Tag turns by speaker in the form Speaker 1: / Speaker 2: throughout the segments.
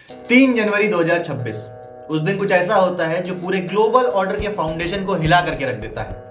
Speaker 1: 3 जनवरी 2026 उस दिन कुछ ऐसा होता है जो पूरे ग्लोबल ऑर्डर के फाउंडेशन को हिला करके रख देता है।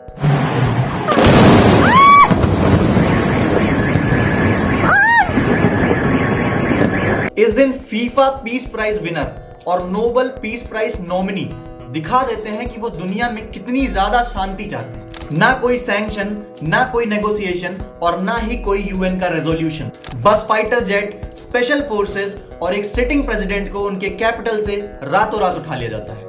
Speaker 1: इस दिन फीफा पीस प्राइज विनर और नोबेल पीस प्राइज नॉमिनी दिखा देते हैं कि वो दुनिया में कितनी ज्यादा शांति चाहते हैं। ना कोई सैंक्शन, ना कोई नेगोशिएशन और ना ही कोई यूएन का रेजोल्यूशन। बस फाइटर जेट, स्पेशल फोर्सेस और एक सिटिंग प्रेसिडेंट को उनके कैपिटल से रातों रात उठा लिया जाता है।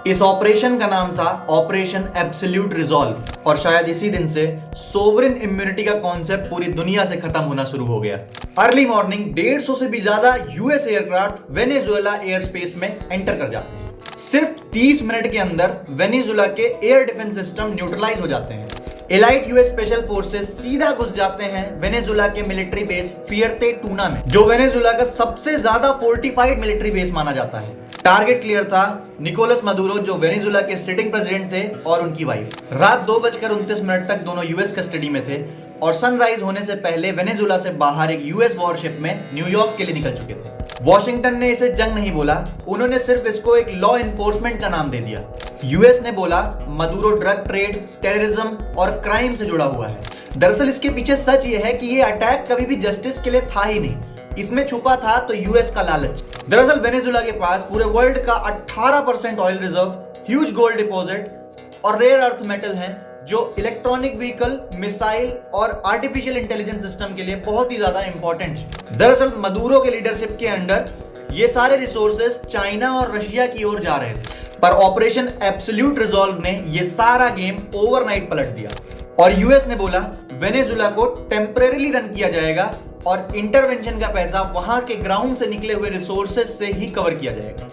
Speaker 1: इस ऑपरेशन का नाम था ऑपरेशन एब्सोल्यूट रिजॉल्व और शायद इसी दिन से सोवरेन इम्यूनिटी का कॉन्सेप्ट पूरी दुनिया से खत्म होना शुरू हो गया। अर्ली मॉर्निंग 150 से भी ज्यादा US aircraft Venezuela air space में एंटर कर जाते हैं। सिर्फ 30 मिनट के अंदर वेनेजुएला के एयर डिफेंस सिस्टम न्यूट्रलाइज हो जाते हैं। एलाइट यूएस स्पेशल फोर्सेस सीधा घुस जाते हैं वेनेजुएला के मिलिट्री बेस फियर्ते टूना में, जो वेनेजुएला का सबसे ज्यादा फोर्टिफाइड मिलिट्री बेस माना जाता है। टारगेट क्लियर था, निकोलस मदुरो जो वेनेजुएला के सिटिंग प्रेसिडेंट थे और उनकी वाइफ। रात 2:29 तक दोनों यूएस कस्टडी में थे और सनराइज होने से पहले वेनेजुएला से बाहर एक यूएस वॉरशिप में न्यूयॉर्क के लिए निकल चुके थे। वॉशिंगटन ने इसे जंग नहीं बोला, उन्होंने सिर्फ इसको एक लॉ एनफोर्समेंट का नाम दे दिया। यूएस ने बोला मदुरो ड्रग ट्रेड, टेररिज्म और क्राइम से जुड़ा हुआ है। दरअसल इसके पीछे सच ये है कि ये अटैक कभी भी जस्टिस के लिए था ही नहीं, इसमें छुपा था तो यूएस का लालच। दरअसल वेनेजुएला के पास पूरे वर्ल्ड का 18% oil reserve, huge gold deposit और रेयर अर्थ मेटल हैं जो इलेक्ट्रॉनिक व्हीकल, मिसाइल और आर्टिफिशियल इंटेलिजेंस सिस्टम के लिए बहुत ही ज्यादा इंपॉर्टेंट है। दरअसल मदुरो के लीडरशिप के अंडर ये सारे रिसोर्सेस चाइना और रशिया की ओर जा रहे थे, पर ऑपरेशन एब्सोल्यूट रिजॉल्व ने ये सारा गेम ओवरनाइट पलट दिया और यूएस ने बोला वेनेजुएला को टेम्परेरीली रन किया जाएगा और इंटरवेंशन का पैसा वहां के ग्राउंड से निकले हुए रिसोर्सेस से ही कवर किया जाएगा।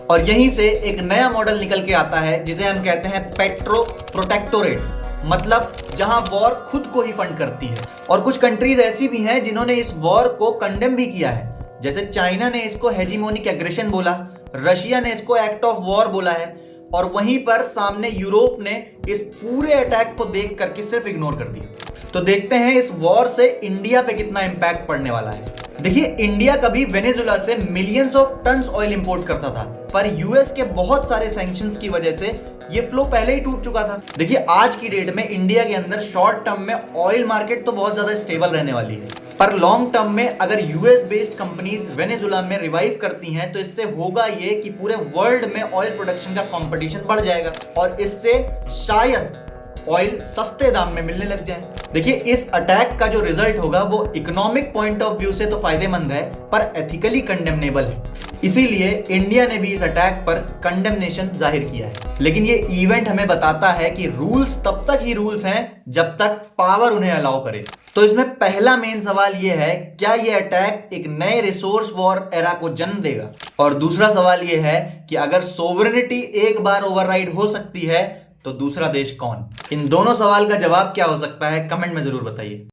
Speaker 1: और यहीं से एक नया मॉडल निकल के आता है जिसे हम कहते हैं पेट्रो प्रोटेक्टोरेट, मतलब जहां वॉर खुद को ही फंड करती है। और कुछ कंट्रीज ऐसी भी हैं जिन्होंने इस वॉर को कंडेम भी किया है, जैसे चाइना ने इसको हेजिमोनिक एग्रेशन बोला, रशिया ने इसको एक्ट ऑफ वॉर बोला है और वहीं पर सामने यूरोप ने इस पूरे अटैक को देख करके सिर्फ इग्नोर कर दिया। तो देखते हैं इस वॉर से इंडिया पे कितना इंपैक्ट पड़ने वाला है। देखिए, इंडिया कभी वेनेजुएला से millions of tons oil import करता था, पर यूएस के बहुत सारे सैंक्शंस की वजह से ये फ्लो पहले ही टूट चुका था। देखिए, आज की डेट में इंडिया के अंदर शॉर्ट टर्म में ऑयल मार्केट तो बहुत ज्यादा स्टेबल रहने वाली है, पर लॉन्ग टर्म में अगर यूएस बेस्ड कंपनीज वेनेजुएला में रिवाइव करती हैं तो इससे होगा ये कि पूरे वर्ल्ड में ऑयल प्रोडक्शन का कंपटीशन बढ़ जाएगा और इससे शायद ऑयल सस्ते दाम में मिलने लग जाए। देखिए, इस अटैक का जो रिजल्ट होगा वो इकोनॉमिक पॉइंट ऑफ व्यू से तो फायदेमंद है, पर एथिकली कंडेमनेबल है। इसीलिए इंडिया ने भी इस अटैक पर कंडेमनेशन जाहिर किया है। लेकिन ये इवेंट हमें बताता है कि रूल्स तब तक ही रूल्स हैं जब तक पावर उन्हें अलाउ करे। तो इसमें पहला मेन सवाल ये है, क्या ये अटैक एक नए रिसोर्स वॉर एरा को जन्म देगा? और दूसरा सवाल ये है कि अगर सोवरेनिटी एक बार ओवरराइड हो सकती है तो दूसरा देश कौन? इन दोनों सवाल का जवाब क्या हो सकता है, कमेंट में जरूर बताइए।